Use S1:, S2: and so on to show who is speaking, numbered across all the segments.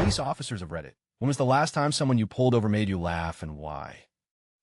S1: Police officers of Reddit. When was the last time someone you pulled over made you laugh, and why?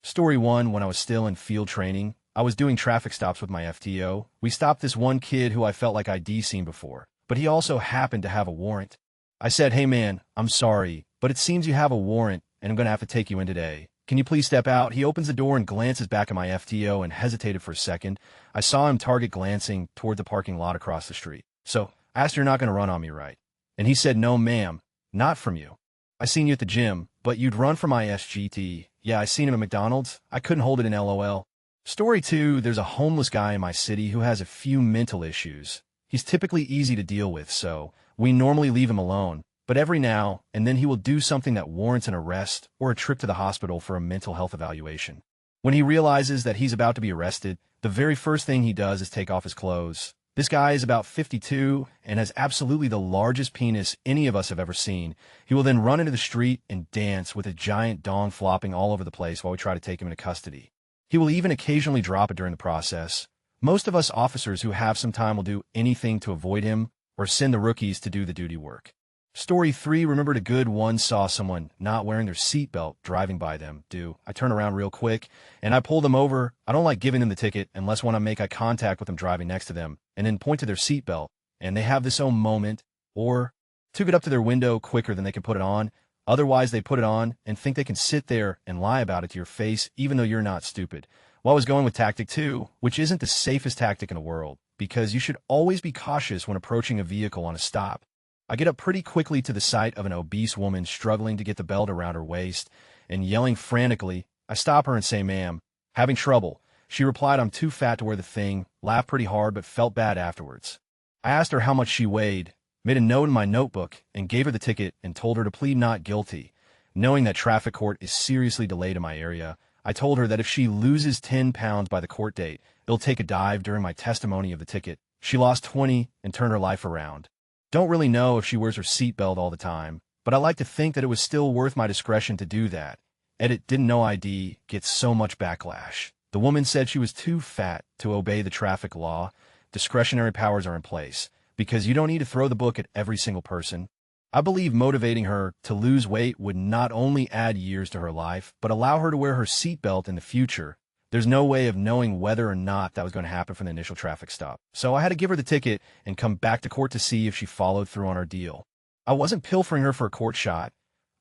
S1: Story 1. When I was still in field training, I was doing traffic stops with my FTO. We stopped this one kid who I felt like I'd seen before, but he also happened to have a warrant. I said, "Hey man, I'm sorry, but it seems you have a warrant, and I'm going to have to take you in today. Can you please step out?" He opens the door and glances back at my FTO and hesitated for a second. I saw him target glancing toward the parking lot across the street. So I asked, "You're not going to run on me, right?" And he said, "No, ma'am, not from you. I seen you at the gym, but you'd run from my SGT. Yeah, I seen him at McDonald's. I couldn't hold it in LOL." Story 2. There's a homeless guy in my city who has a few mental issues. He's typically easy to deal with, so we normally leave him alone. But every now and then he will do something that warrants an arrest or a trip to the hospital for a mental health evaluation. When he realizes that he's about to be arrested, the very first thing he does is take off his clothes. This guy is about 52 and has absolutely the largest penis any of us have ever seen. He will then run into the street and dance with a giant dong flopping all over the place while we try to take him into custody. He will even occasionally drop it during the process. Most of us officers who have some time will do anything to avoid him or send the rookies to do the duty work. Story 3. Remembered a good one saw someone not wearing their seatbelt driving by them. I turn around real quick and I pull them over. I don't like giving them the ticket unless when I make eye contact with them driving next to them and then point to their seatbelt and they have this own moment or to get up to their window quicker than they can put it on. Otherwise, they put it on and think they can sit there and lie about it to your face even though you're not stupid. Well, I was going with tactic 2, which isn't the safest tactic in the world because you should always be cautious when approaching a vehicle on a stop. I get up pretty quickly to the sight of an obese woman struggling to get the belt around her waist and yelling frantically. I stop her and say, "Ma'am, having trouble." She replied, "I'm too fat to wear the thing," laughed pretty hard but felt bad afterwards. I asked her how much she weighed, made a note in my notebook, and gave her the ticket and told her to plead not guilty. Knowing that traffic court is seriously delayed in my area, I told her that if she loses 10 pounds by the court date, it'll take a dive during my testimony of the ticket. She lost 20 and turned her life around. Don't really know if she wears her seatbelt all the time, but I like to think that it was still worth my discretion to do that. Edit didn't know ID gets so much backlash. The woman said she was too fat to obey the traffic law. Discretionary powers are in place, because you don't need to throw the book at every single person. I believe motivating her to lose weight would not only add years to her life, but allow her to wear her seatbelt in the future. There's no way of knowing whether or not that was going to happen from the initial traffic stop. So I had to give her the ticket and come back to court to see if she followed through on her deal. I wasn't pilfering her for a court shot.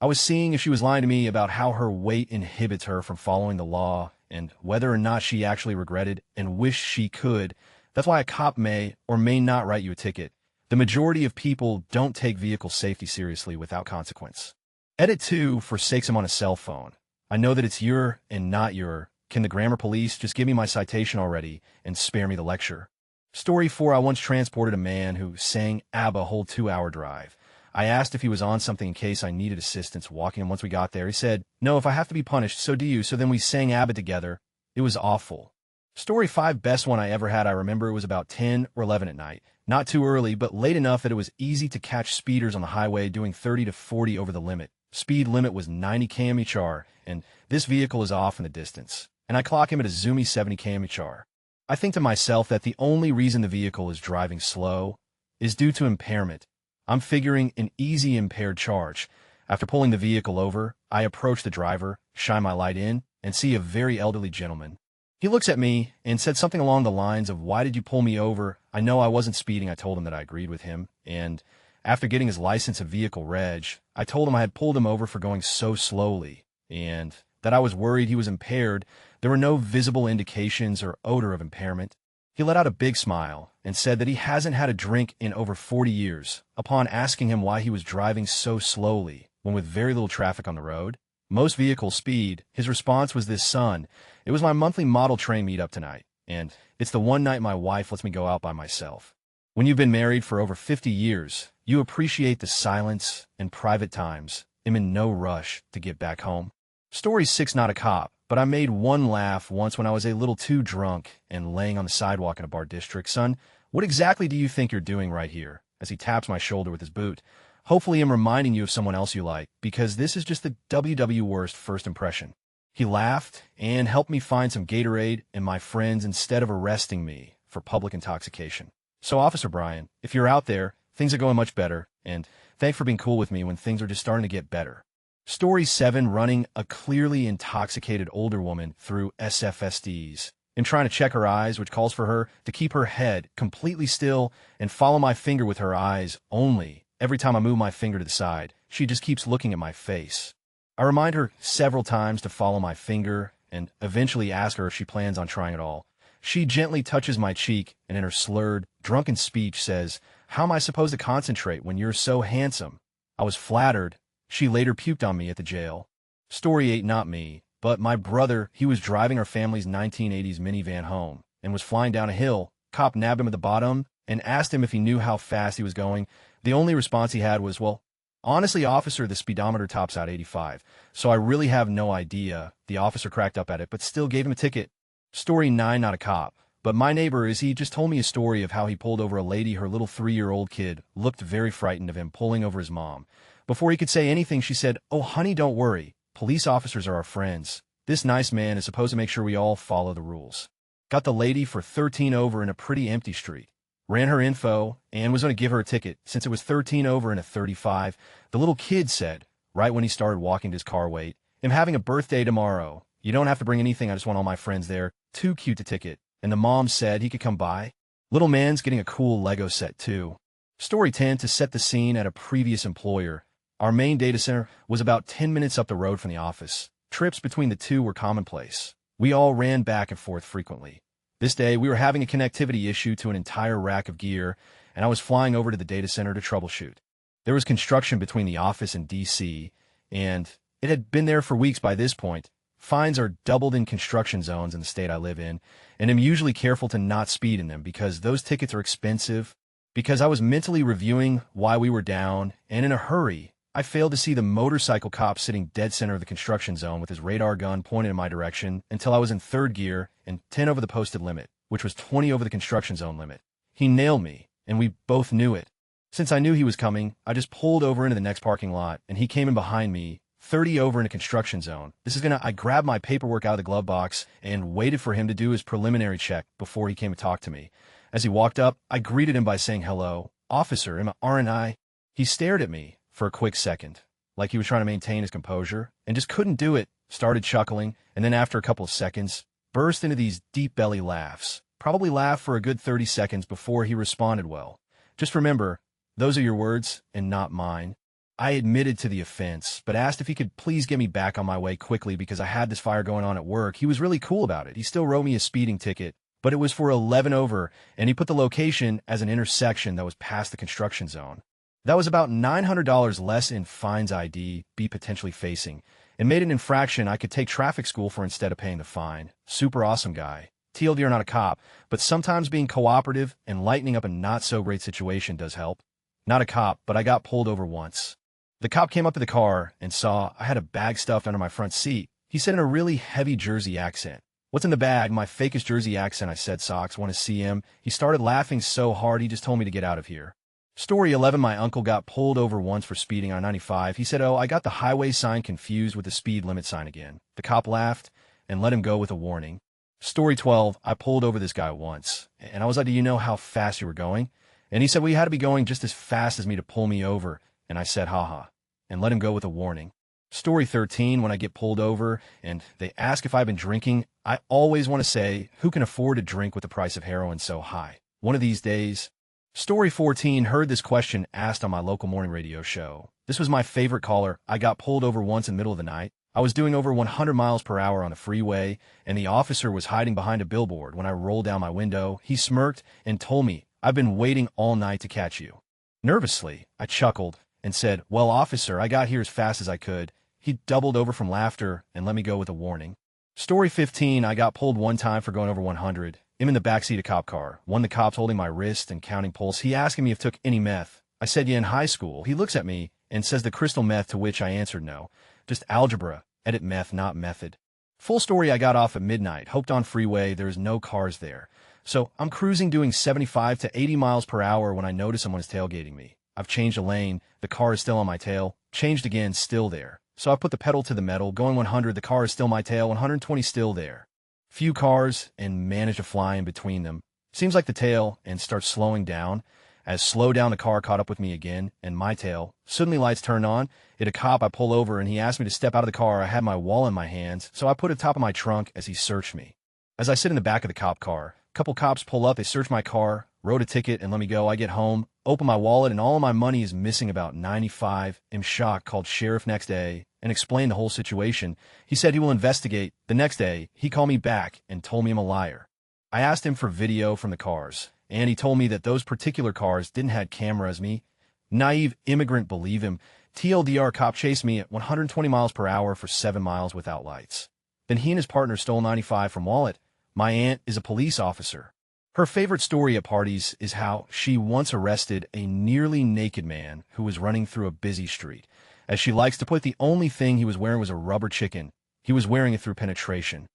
S1: I was seeing if she was lying to me about how her weight inhibits her from following the law and whether or not she actually regretted and wished she could. That's why a cop may or may not write you a ticket. The majority of people don't take vehicle safety seriously without consequence. Edit 2 forsakes him on a cell phone. I know that it's your and not your. Can the grammar police just give me my citation already and spare me the lecture? Story 4. I once transported a man who sang ABBA a whole 2-hour drive. I asked if he was on something in case I needed assistance walking, and once we got there, he said, "No, if I have to be punished, so do you." So then we sang ABBA together. It was awful. Story 5. Best one I ever had. I remember it was about 10 or 11 at night. Not too early, but late enough that it was easy to catch speeders on the highway doing 30 to 40 over the limit. Speed limit was 90 km/h, and this vehicle is off in the distance. And I clock him at a zoomy 70 km/h. I think to myself that the only reason the vehicle is driving slow is due to impairment. I'm figuring an easy impaired charge. After pulling the vehicle over, I approach the driver, shine my light in, and see a very elderly gentleman. He looks at me and said something along the lines of, "Why did you pull me over?" I know I wasn't speeding. I told him that I agreed with him. And after getting his license and vehicle reg, I told him I had pulled him over for going so slowly and that I was worried he was impaired. There were no visible indications or odor of impairment. He let out a big smile and said that he hasn't had a drink in over 40 years. Upon asking him why he was driving so slowly when with very little traffic on the road, most vehicles speed, his response was this: "Son, it was my monthly model train meetup tonight, and it's the one night my wife lets me go out by myself." When you've been married for over 50 years, you appreciate the silence and private times. I'm in no rush to get back home. Story 6. Not a cop, but I made one laugh once when I was a little too drunk and laying on the sidewalk in a bar district. "Son, what exactly do you think you're doing right here?" as he taps my shoulder with his boot. "Hopefully I'm reminding you of someone else you like, because this is just the WW worst first impression." He laughed and helped me find some Gatorade and my friends instead of arresting me for public intoxication. So, Officer Brian, if you're out there, things are going much better, and Thanks for being cool with me when things are just starting to get better. Story 7, running a clearly intoxicated older woman through SFSDs and trying to check her eyes, which calls for her to keep her head completely still and follow my finger with her eyes only. Every time I move my finger to the side, she just keeps looking at my face. I remind her several times to follow my finger and eventually ask her if she plans on trying it all. She gently touches my cheek and in her slurred, drunken speech says, "How am I supposed to concentrate when you're so handsome?" I was flattered. She later puked on me at the jail. Story 8, not me, but my brother. He was driving our family's 1980s minivan home and was flying down a hill. Cop nabbed him at the bottom and asked him if he knew how fast he was going. The only response he had was, "Well, honestly, officer, the speedometer tops out 85, so I really have no idea." The officer cracked up at it, but still gave him a ticket. Story 9, not a cop, but my neighbor he just told me a story of how he pulled over a lady. Her little 3-year-old kid looked very frightened of him pulling over his mom. Before he could say anything, she said, "Oh, honey, don't worry. Police officers are our friends. This nice man is supposed to make sure we all follow the rules." Got the lady for 13 over in a pretty empty street. Ran her info and was going to give her a ticket since it was 13 over in a 35. The little kid said, right when he started walking to his car, "Wait, I'm having a birthday tomorrow. You don't have to bring anything. I just want all my friends there. Too cute to ticket." And the mom said he could come by. Little man's getting a cool Lego set too. Story 10, to set the scene at a previous employer. Our main data center was about 10 minutes up the road from the office. Trips between the two were commonplace. We all ran back and forth frequently. This day, we were having a connectivity issue to an entire rack of gear, and I was flying over to the data center to troubleshoot. There was construction between the office and DC, and it had been there for weeks by this point. Fines are doubled in construction zones in the state I live in, and I'm usually careful to not speed in them because those tickets are expensive. Because I was mentally reviewing why we were down, and in a hurry, I failed to see the motorcycle cop sitting dead center of the construction zone with his radar gun pointed in my direction until I was in third gear and 10 over the posted limit, which was 20 over the construction zone limit. He nailed me, and we both knew it. Since I knew he was coming, I just pulled over into the next parking lot, and he came in behind me, 30 over in a construction zone. I grabbed my paperwork out of the glove box and waited for him to do his preliminary check before he came to talk to me. As he walked up, I greeted him by saying, "Hello, officer, aren't I?" He stared at me for a quick second, like he was trying to maintain his composure, and just couldn't do it, started chuckling, and then after a couple of seconds, burst into these deep belly laughs. Probably laughed for a good 30 seconds before he responded well. "Just remember, those are your words and not mine." I admitted to the offense, but asked if he could please get me back on my way quickly because I had this fire going on at work. He was really cool about it. He still wrote me a speeding ticket, but it was for 11 over, and he put the location as an intersection that was past the construction zone. That was about $900 less in fines I'd be potentially facing, and made an infraction I could take traffic school for instead of paying the fine. Super awesome guy. TLD are not a cop, but sometimes being cooperative and lightening up a not-so-great situation does help. Not a cop, but I got pulled over once. The cop came up to the car and saw I had a bag stuffed under my front seat. He said in a really heavy Jersey accent, "What's in the bag?" My fakest Jersey accent, I said, "Socks, want to see him." He started laughing so hard he just told me to get out of here. Story 11, my uncle got pulled over once for speeding on 95. He said, "Oh, I got the highway sign confused with the speed limit sign again." The cop laughed and let him go with a warning. Story 12, I pulled over this guy once, and I was like, "Do you know how fast you were going?" And he said, "Well, you had to be going just as fast as me to pull me over." And I said, "Haha," and let him go with a warning. Story 13, when I get pulled over and they ask if I've been drinking, I always want to say, who can afford to drink with the price of heroin so high? One of these days. Story 14, heard this question asked on my local morning radio show. This was my favorite caller. I got pulled over once in the middle of the night. I was doing over 100 miles per hour on the freeway, and the officer was hiding behind a billboard. When I rolled down my window, he smirked and told me, "I've been waiting all night to catch you." Nervously, I chuckled and said, "Well, officer, I got here as fast as I could." He doubled over from laughter and let me go with a warning. Story 15, I got pulled one time for going over 100. I'm in the backseat of cop car. One of the cops holding my wrist and counting pulse. He asking me if took any meth. I said, "Yeah, in high school." He looks at me and says the crystal meth, to which I answered no. Just algebra. Edit meth, not method. Full story, I got off at midnight, hoped on Freeway. There's no cars there. So I'm cruising doing 75 to 80 miles per hour when I notice someone is tailgating me. I've changed a lane. The car is still on my tail. Changed again, still there. So I put the pedal to the metal, going 100, the car is still my tail, 120 still there. Few cars, and manage to fly in between them. Seems like the tail, and starts slowing down. As slow down the car caught up with me again, and my tail. Suddenly lights turned on. It a cop. I pull over, and he asked me to step out of the car. I had my wallet in my hands, so I put it top of my trunk as he searched me. As I sit in the back of the cop car, a couple cops pull up. They search my car, wrote a ticket, and let me go. I get home, open my wallet, and all of my money is missing about $95. I'm shocked. Called sheriff next day and explained the whole situation. He said he will investigate. The next day, he called me back and told me I'm a liar. I asked him for video from the cars, and he told me that those particular cars didn't have cameras. Me, naive immigrant, believe him. TLDR, cop chased me at 120 miles per hour for 7 miles without lights. Then he and his partner stole 95 from wallet. My aunt is a police officer. Her favorite story at parties is how she once arrested a nearly naked man who was running through a busy street. As she likes to put, the only thing he was wearing was a rubber chicken. He was wearing it through penetration.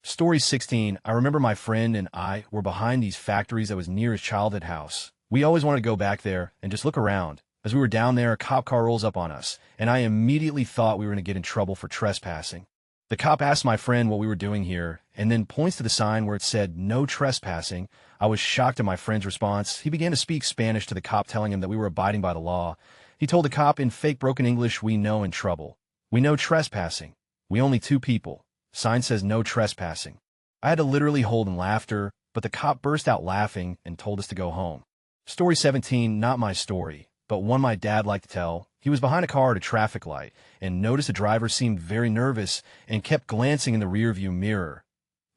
S1: Story 16. I remember my friend and I were behind these factories that was near his childhood house. We always wanted to go back there and just look around. As we were down there, a cop car rolls up on us, and I immediately thought we were going to get in trouble for trespassing. The cop asked my friend what we were doing here, and then points to the sign where it said, "No trespassing." I was shocked at my friend's response. He began to speak Spanish to the cop, telling him that we were abiding by the law. He told the cop in fake broken English, "We know in trouble. We know trespassing. We only 2 people. Sign says no trespassing." I had to literally hold in laughter, but the cop burst out laughing and told us to go home. Story 17, not my story, but one my dad liked to tell. He was behind a car at a traffic light and noticed the driver seemed very nervous and kept glancing in the rearview mirror.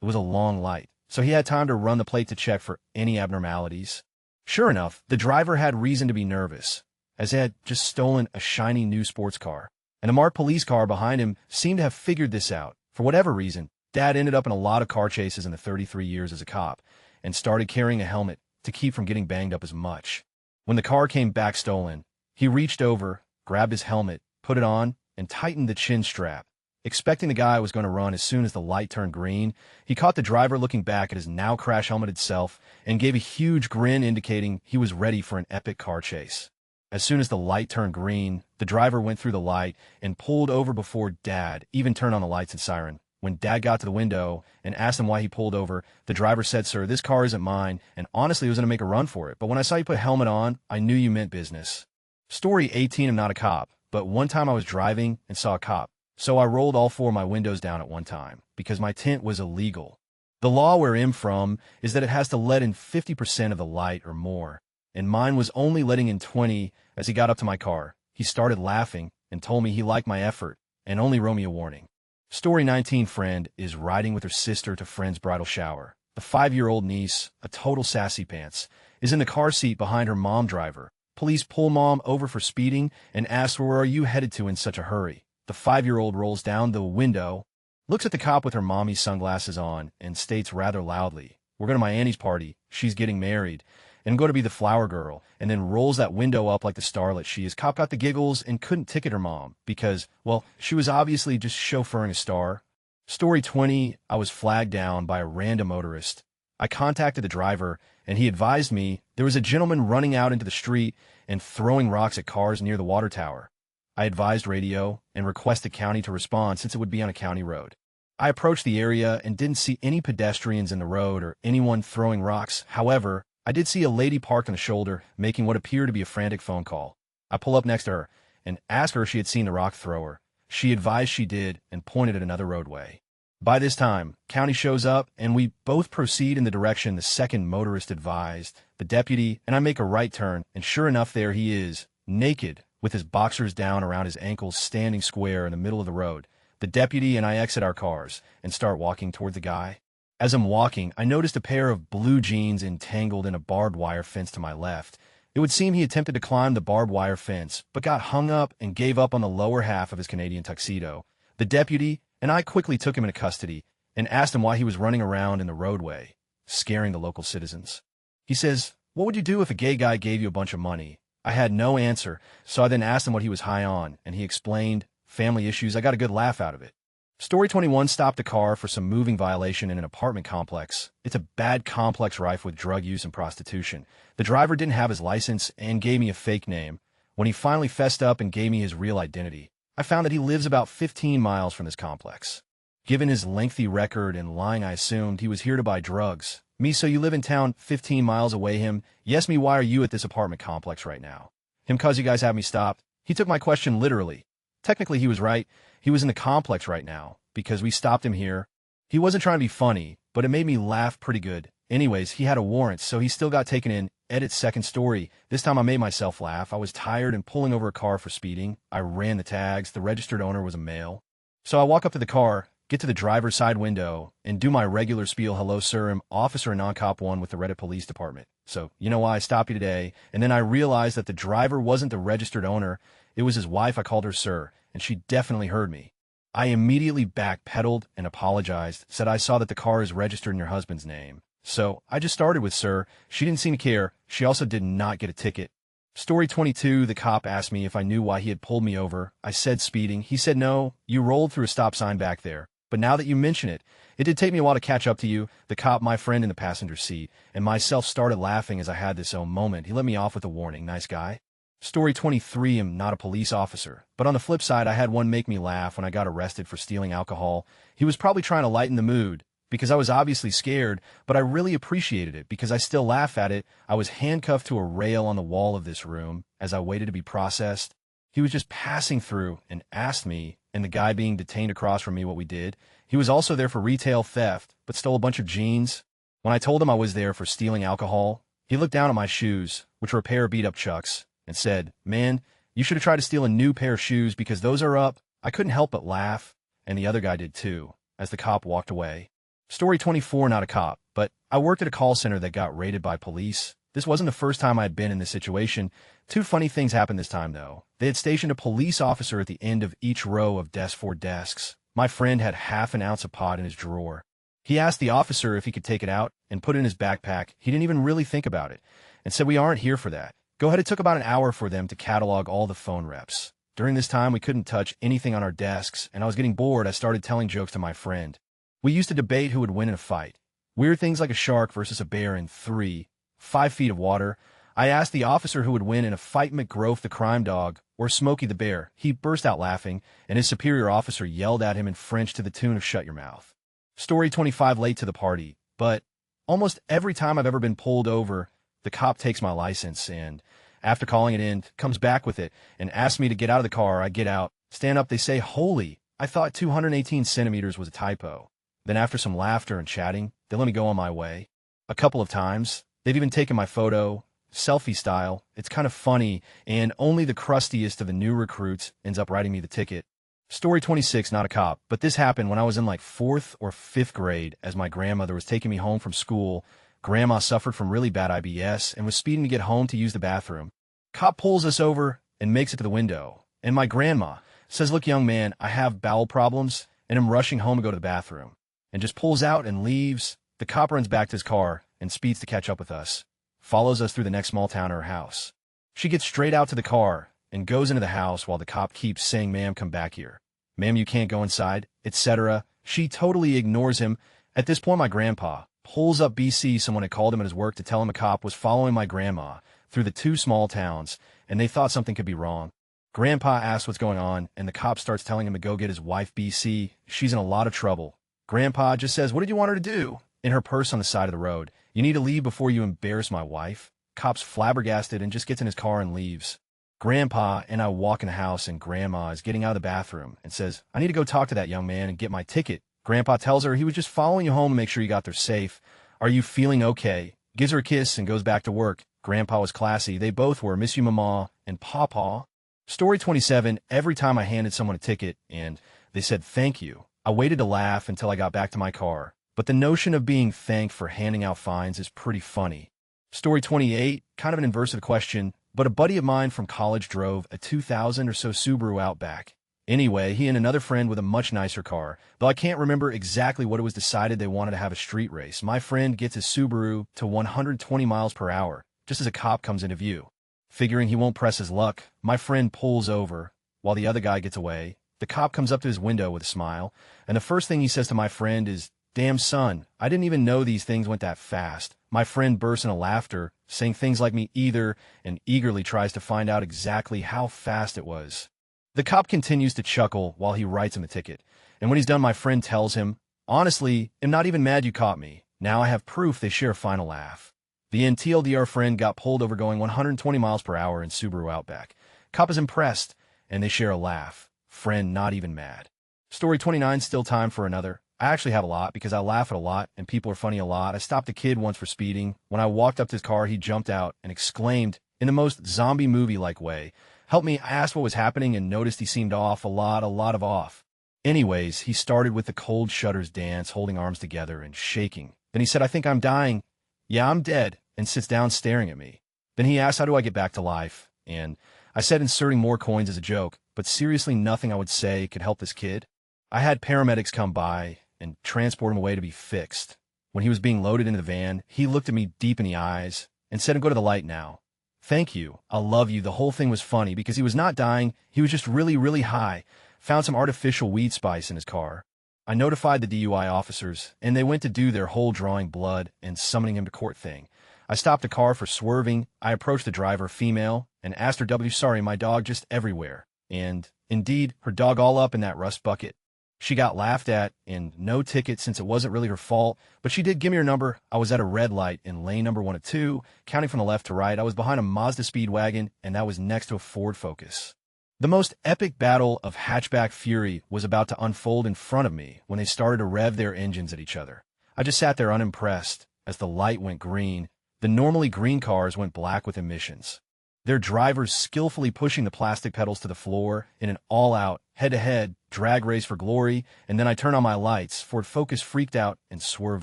S1: It was a long light, so he had time to run the plate to check for any abnormalities. Sure enough, the driver had reason to be nervous, as he had just stolen a shiny new sports car, and a marked police car behind him seemed to have figured this out. For whatever reason, Dad ended up in a lot of car chases in the 33 years as a cop and started carrying a helmet to keep from getting banged up as much. When the car came back stolen, he reached over, grabbed his helmet, put it on, and tightened the chin strap. Expecting the guy was going to run as soon as the light turned green, he caught the driver looking back at his now crash-helmeted self and gave a huge grin indicating he was ready for an epic car chase. As soon as the light turned green, the driver went through the light and pulled over before Dad even turned on the lights and siren. When Dad got to the window and asked him why he pulled over, the driver said, "Sir, this car isn't mine, and honestly I was going to make a run for it, but when I saw you put a helmet on, I knew you meant business." Story 18, I'm not a cop, but one time I was driving and saw a cop, so I rolled all 4 of my windows down at one time because my tint was illegal. The law where I'm from is that it has to let in 50% of the light or more, and mine was only letting in 20. As he got up to my car, he started laughing and told me he liked my effort and only wrote me a warning. Story 19, friend is riding with her sister to friend's bridal shower. The 5-year-old niece, a total sassy pants, is in the car seat behind her mom driver. Police pull mom over for speeding and ask her, "Where are you headed to in such a hurry?" The 5-year-old rolls down the window, looks at the cop with her mommy's sunglasses on, and states rather loudly, "We're going to my auntie's party. She's getting married. And go to be the flower girl," and then rolls that window up like the starlet she is. Cop got the giggles and couldn't ticket her mom because, well, she was obviously just chauffeuring a star. Story 20, I was flagged down by a random motorist. I contacted the driver, and he advised me there was a gentleman running out into the street and throwing rocks at cars near the water tower. I advised radio and requested county to respond since it would be on a county road. I approached the area and didn't see any pedestrians in the road or anyone throwing rocks. However, I did see a lady parked on the shoulder, making what appeared to be a frantic phone call. I pull up next to her and ask her if she had seen the rock thrower. She advised she did and pointed at another roadway. By this time, county shows up and we both proceed in the direction the second motorist advised. The deputy and I make a right turn, and sure enough, there he is, naked, with his boxers down around his ankles, standing square in the middle of the road. The deputy and I exit our cars and start walking toward the guy. As I'm walking, I noticed a pair of blue jeans entangled in a barbed wire fence to my left. It would seem he attempted to climb the barbed wire fence, but got hung up and gave up on the lower half of his Canadian tuxedo. The deputy and I quickly took him into custody and asked him why he was running around in the roadway, scaring the local citizens. He says, "What would you do if a gay guy gave you a bunch of money?" I had no answer, so I then asked him what he was high on, and he explained family issues. I got a good laugh out of it. Story 21, stopped a car for some moving violation in an apartment complex. It's a bad complex rife with drug use and prostitution. The driver didn't have his license and gave me a fake name. When he finally fessed up and gave me his real identity, I found that he lives about 15 miles from this complex. Given his lengthy record and lying, I assumed he was here to buy drugs, Me, so you live in town 15 miles away. Him, yes, me, why are you at this apartment complex right now? Him, cause you guys have me stopped. He took my question literally. Technically, he was right. He was in the complex right now, because we stopped him here. He wasn't trying to be funny, but it made me laugh pretty good. Anyways, he had a warrant, so he still got taken in. Edit second story. This time I made myself laugh. I was tired and pulling over a car for speeding. I ran the tags. The registered owner was a male. So I walk up to the car, get to the driver's side window, and do my regular spiel. Hello, sir. I'm Officer Non-Cop 1 with the Reddit Police Department. So, you know why I stopped you today? And then I realized that the driver wasn't the registered owner. It was his wife. I called her sir, and she definitely heard me. I immediately backpedaled and apologized, said I saw that the car is registered in your husband's name. So I just started with sir. She didn't seem to care. She also did not get a ticket. Story 22, the cop asked me if I knew why he had pulled me over. I said speeding. He said no, you rolled through a stop sign back there. But now that you mention it, it did take me a while to catch up to you. The cop, my friend in the passenger seat, and myself started laughing as I had this own moment. He let me off with a warning. Nice guy. Story 23, I'm not a police officer. But on the flip side, I had one make me laugh when I got arrested for stealing alcohol. He was probably trying to lighten the mood, because I was obviously scared, but I really appreciated it because I still laugh at it. I was handcuffed to a rail on the wall of this room as I waited to be processed. He was just passing through and asked me, and the guy being detained across from me, what we did. He was also there for retail theft, but stole a bunch of jeans. When I told him I was there for stealing alcohol, he looked down at my shoes, which were a pair of beat-up Chucks, and said, man, you should have tried to steal a new pair of shoes because those are up. I couldn't help but laugh, and the other guy did too, as the cop walked away. Story 24, not a cop, but I worked at a call center that got raided by police. This wasn't the first time I had been in this situation. Two funny things happened this time, though. They had stationed a police officer at the end of each row of four desks. My friend had half an ounce of pot in his drawer. He asked the officer if he could take it out and put it in his backpack. He didn't even really think about it and said, we aren't here for that. Go ahead. It took about an hour for them to catalog all the phone reps. During this time, we couldn't touch anything on our desks, and I was getting bored. I started telling jokes to my friend. We used to debate who would win in a fight. Weird things like a shark versus a bear in 5 feet of water. I asked the officer who would win in a fight, McGrove the crime dog or Smokey the bear. He burst out laughing, and his superior officer yelled at him in French to the tune of shut your mouth. Story 25, late to the party. But almost every time I've ever been pulled over, the cop takes my license and, after calling it in, comes back with it and asks me to get out of the car. I get out, stand up. They say, holy, I thought 218 centimeters was a typo. Then after some laughter and chatting, they let me go on my way. A couple of times, they've even taken my photo, selfie style. It's kind of funny, and only the crustiest of the new recruits ends up writing me the ticket. Story 26, not a cop, but this happened when I was in like 4th or 5th grade as my grandmother was taking me home from school. Grandma suffered from really bad IBS and was speeding to get home to use the bathroom. Cop pulls us over and makes it to the window, and my grandma says, look, young man, I have bowel problems, and I'm rushing home to go to the bathroom. And just pulls out and leaves. The cop runs back to his car and speeds to catch up with us, follows us through the next small town to her house. She gets straight out to the car and goes into the house while the cop keeps saying, ma'am, come back here. Ma'am, you can't go inside, etc. She totally ignores him. At this point, my grandpa pulls up BC. Someone had called him at his work to tell him a cop was following my grandma through the 2 small towns, and they thought something could be wrong. Grandpa asks what's going on, and the cop starts telling him to go get his wife, BC. She's in a lot of trouble. Grandpa just says, what did you want her to do? In her purse on the side of the road. You need to leave before you embarrass my wife. Cop's flabbergasted and just gets in his car and leaves. Grandpa and I walk in the house, and Grandma is getting out of the bathroom and says, I need to go talk to that young man and get my ticket. Grandpa tells her he was just following you home to make sure you got there safe. Are you feeling okay? Gives her a kiss and goes back to work. Grandpa was classy. They both were. Miss you, Mama and Pawpaw. Story 27, every time I handed someone a ticket and they said thank you, I waited to laugh until I got back to my car. But the notion of being thanked for handing out fines is pretty funny. Story 28, kind of an inverse of the question, but a buddy of mine from college drove a 2000 or so Subaru Outback. Anyway, he and another friend with a much nicer car, though I can't remember exactly what it was decided they wanted to have a street race. My friend gets his Subaru to 120 miles per hour, just as a cop comes into view. Figuring he won't press his luck, my friend pulls over while the other guy gets away. The cop comes up to his window with a smile, and the first thing he says to my friend is, damn son, I didn't even know these things went that fast. My friend bursts into laughter, saying things like me either, and eagerly tries to find out exactly how fast it was. The cop continues to chuckle while he writes him a ticket, and when he's done, my friend tells him, honestly, I'm not even mad you caught me. Now I have proof they share a final laugh. The TLDR friend got pulled over going 120 miles per hour in Subaru Outback. Cop is impressed, and they share a laugh. Friend not even mad. Story 29, still time for another. I actually have a lot because I laugh at a lot and people are funny a lot. I stopped a kid once for speeding. When I walked up to his car, he jumped out and exclaimed in the most zombie movie-like way, "Help me." I asked what was happening and noticed he seemed off, a lot of off. Anyways, he started with the cold shudders dance, holding arms together and shaking. Then he said, "I think I'm dying." "Yeah, I'm dead," and sits down staring at me. Then he asked, "How do I get back to life?" And I said, inserting more coins as a joke, but seriously nothing I would say could help this kid. I had paramedics come by and transport him away to be fixed. When he was being loaded into the van, he looked at me deep in the eyes and said, "Go to the light now." "Thank you. I love you." The whole thing was funny because he was not dying. He was just really high. Found some artificial weed spice in his car. I notified the DUI officers, and they went to do their whole drawing blood and summoning him to court thing. I stopped the car for swerving. I approached the driver, female, and asked her, "Sorry, my dog just everywhere." And, indeed, her dog all up in that rust bucket. She got laughed at, and no ticket since it wasn't really her fault, but she did give me her number. I was at a red light in lane number 1 of 2, counting from the left to right. I was behind a Mazda Speedwagon, and that was next to a Ford Focus. The most epic battle of hatchback fury was about to unfold in front of me when they started to rev their engines at each other. I just sat there unimpressed as the light went green. The normally green cars went black with emissions. Their drivers skillfully pushing the plastic pedals to the floor in an all-out, head-to-head drag race for glory, and then I turned on my lights. Ford Focus freaked out and swerved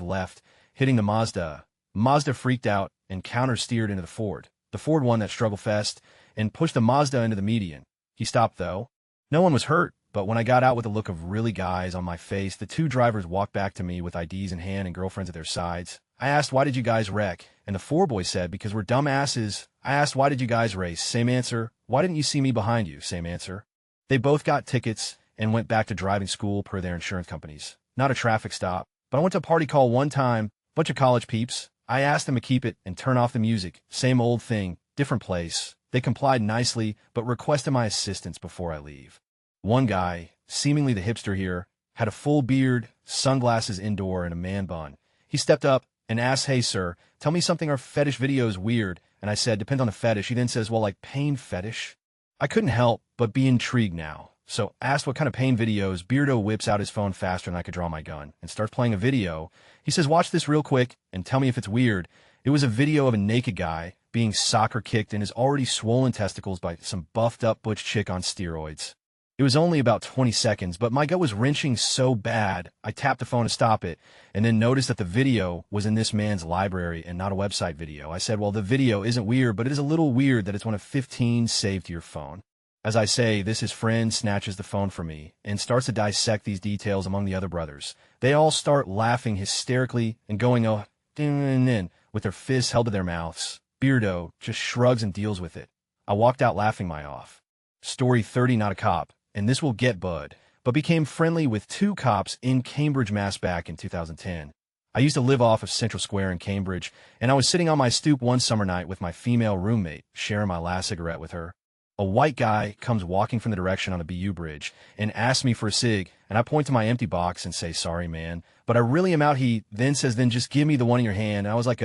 S1: left, hitting the Mazda. Mazda freaked out and counter-steered into the Ford. The Ford won that struggle fest and pushed the Mazda into the median. He stopped, though. No one was hurt, but when I got out with a look of really guys on my face, the two drivers walked back to me with IDs in hand and girlfriends at their sides. I asked, "Why did you guys wreck?" And the Ford boy said, "Because we're dumbasses." I asked, "Why did you guys race?" Same answer. "Why didn't you see me behind you?" Same answer. They both got tickets and went back to driving school per their insurance companies. Not a traffic stop, but I went to a party call one time, bunch of college peeps. I asked them to keep it and turn off the music. Same old thing, different place. They complied nicely, but requested my assistance before I leave. One guy, seemingly the hipster here, had a full beard, sunglasses indoor, and a man bun. He stepped up and asked, "Hey, sir, tell me something. Our fetish video is weird." And I said, "Depends on the fetish." He then says, "Well, like pain fetish?" I couldn't help but be intrigued now. So asked what kind of pain videos. Beardo whips out his phone faster than I could draw my gun and starts playing a video. He says, "Watch this real quick and tell me if it's weird." It was a video of a naked guy being soccer kicked in his already swollen testicles by some buffed up butch chick on steroids. It was only about 20 seconds, but my gut was wrenching so bad, I tapped the phone to stop it, and then noticed that the video was in this man's library and not a website video. I said, "Well, the video isn't weird, but it is a little weird that it's one of 15 saved to your phone." As I say, his friend snatches the phone from me and starts to dissect these details among the other brothers. They all start laughing hysterically and going, "Oh, ding," with their fists held to their mouths. Beardo just shrugs and deals with it. I walked out laughing my off. Story 30, not a cop, and this will get Bud, but became friendly with two cops in Cambridge, Mass. back in 2010. I used to live off of Central Square in Cambridge, and I was sitting on my stoop one summer night with my female roommate, sharing my last cigarette with her. A white guy comes walking from the direction on the BU bridge and asks me for a cig, and I point to my empty box and say, "Sorry, man, but I really am out." He then says, "Then just give me the one in your hand." And I was like,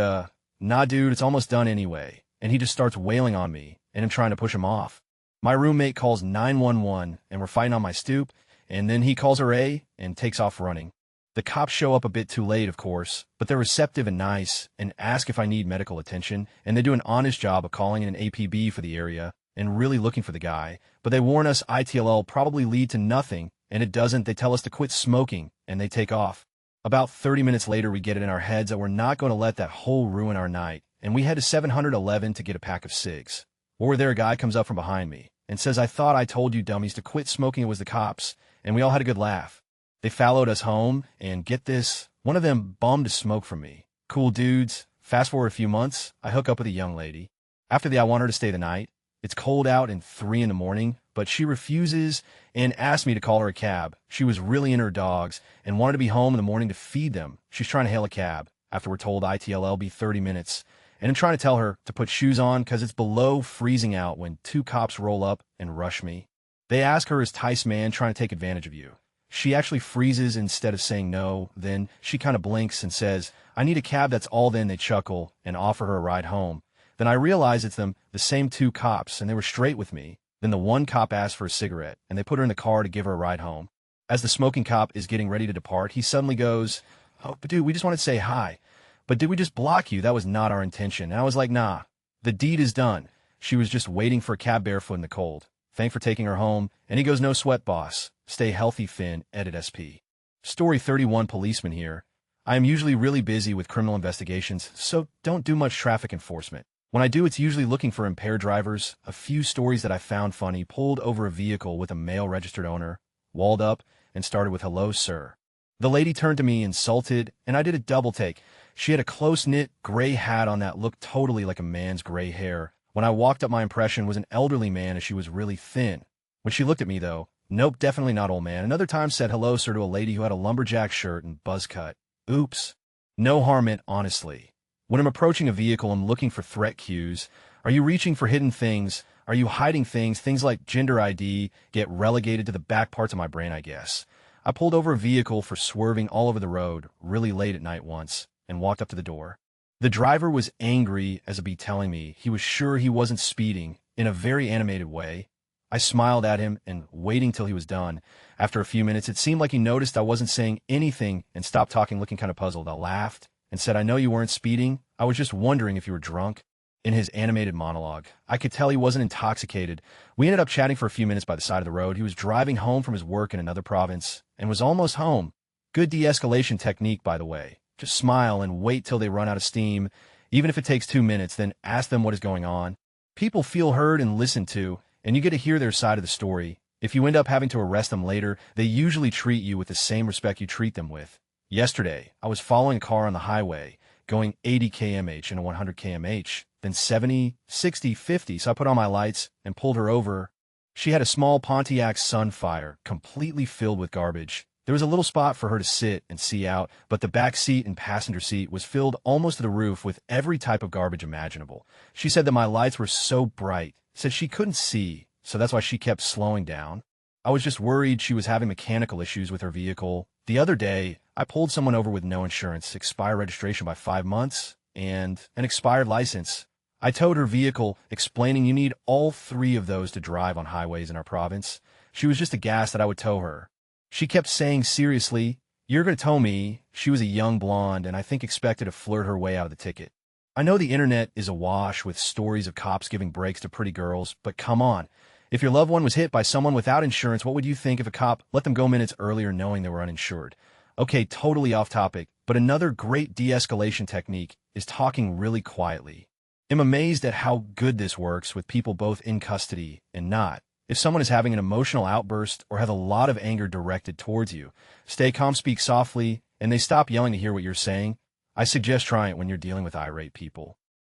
S1: "Nah, dude, it's almost done anyway." And he just starts wailing on me, and I'm trying to push him off. My roommate calls 911, and we're fighting on my stoop, and then he calls her and takes off running. The cops show up a bit too late, of course, but they're receptive and nice, and ask if I need medical attention, and they do an honest job of calling in an APB for the area, and really looking for the guy, but they warn us ITLL probably lead to nothing, and it doesn't. They tell us to quit smoking, and they take off. About 30 minutes later, we get it in our heads that we're not going to let that hole ruin our night, and we head to 711 to get a pack of cigs. Or there a guy comes up from behind me and says, "I thought I told you dummies to quit smoking. It was the cops," and we all had a good laugh. They followed us home, and get this, one of them bummed a smoke from me. Cool dudes. Fast forward a few months, I hook up with a young lady. After I want her to stay the night. It's cold out and 3 in the morning, but she refuses and asks me to call her a cab. She was really into her dogs and wanted to be home in the morning to feed them. She's trying to hail a cab after we're told ITLL be 30 minutes. And I'm trying to tell her to put shoes on because it's below freezing out when two cops roll up and rush me. They ask her, "Is Tice man trying to take advantage of you?" She actually freezes instead of saying no. Then she kind of blinks and says, "I need a cab, that's all." Then they chuckle and offer her a ride home. Then I realize it's them, the same two cops, and they were straight with me. Then the one cop asked for a cigarette, and they put her in the car to give her a ride home. As the smoking cop is getting ready to depart, he suddenly goes, "Oh, but dude, we just wanted to say hi. But did we just block you? That was not our intention." And I was like, "Nah, the deed is done. She was just waiting for a cab barefoot in the cold. Thanks for taking her home." And he goes, "No sweat, boss. Stay healthy, Finn, edit SP." Story 31, policeman here. I am usually really busy with criminal investigations, so don't do much traffic enforcement. When I do, it's usually looking for impaired drivers. A few stories that I found funny: pulled over a vehicle with a male registered owner, walled up, and started with, "Hello, sir." The lady turned to me, insulted, and I did a double take. She had a close-knit gray hat on that looked totally like a man's gray hair. When I walked up, my impression was an elderly man, as she was really thin. When she looked at me, though, nope, definitely not old man. Another time said hello, sir, to a lady who had a lumberjack shirt and buzz cut. Oops. No harm meant, honestly. When I'm approaching a vehicle, I'm looking for threat cues. Are you reaching for hidden things? Are you hiding things? Things like gender ID get relegated to the back parts of my brain, I guess. I pulled over a vehicle for swerving all over the road really late at night once and walked up to the door. The driver was angry as a bee, telling me he was sure he wasn't speeding in a very animated way. I smiled at him and waiting till he was done. After a few minutes, it seemed like he noticed I wasn't saying anything and stopped talking, looking kind of puzzled. I laughed and said, "I know you weren't speeding. I was just wondering if you were drunk." In his animated monologue, I could tell he wasn't intoxicated. We ended up chatting for a few minutes by the side of the road. He was driving home from his work in another province and was almost home. Good de-escalation technique, by the way. Just smile and wait till they run out of steam, even if it takes 2 minutes, then ask them what is going on. People feel heard and listened to, and you get to hear their side of the story. If you end up having to arrest them later, they usually treat you with the same respect you treat them with. Yesterday, I was following a car on the highway, going 80 km/h and 100 km/h, then 70, 60, 50, so I put on my lights and pulled her over. She had a small Pontiac Sunfire, completely filled with garbage. There was a little spot for her to sit and see out, but the back seat and passenger seat was filled almost to the roof with every type of garbage imaginable. She said that my lights were so bright, said she couldn't see, so that's why she kept slowing down. I was just worried she was having mechanical issues with her vehicle. The other day, I pulled someone over with no insurance, expired registration by 5 months, and an expired license. I towed her vehicle, explaining you need all 3 of those to drive on highways in our province. She was just aghast that I would tow her. She kept saying, "Seriously, you're going to tow me?" She was a young blonde, and I think expected to flirt her way out of the ticket. I know the internet is awash with stories of cops giving breaks to pretty girls, but come on. If your loved one was hit by someone without insurance, what would you think if a cop let them go minutes earlier knowing they were uninsured? Okay, totally off topic, but another great de-escalation technique is talking really quietly. I'm amazed at how good this works with people both in custody and not. If someone is having an emotional outburst or have a lot of anger directed towards you, stay calm, speak softly, and they stop yelling to hear what you're saying. I suggest trying it when you're dealing with irate people.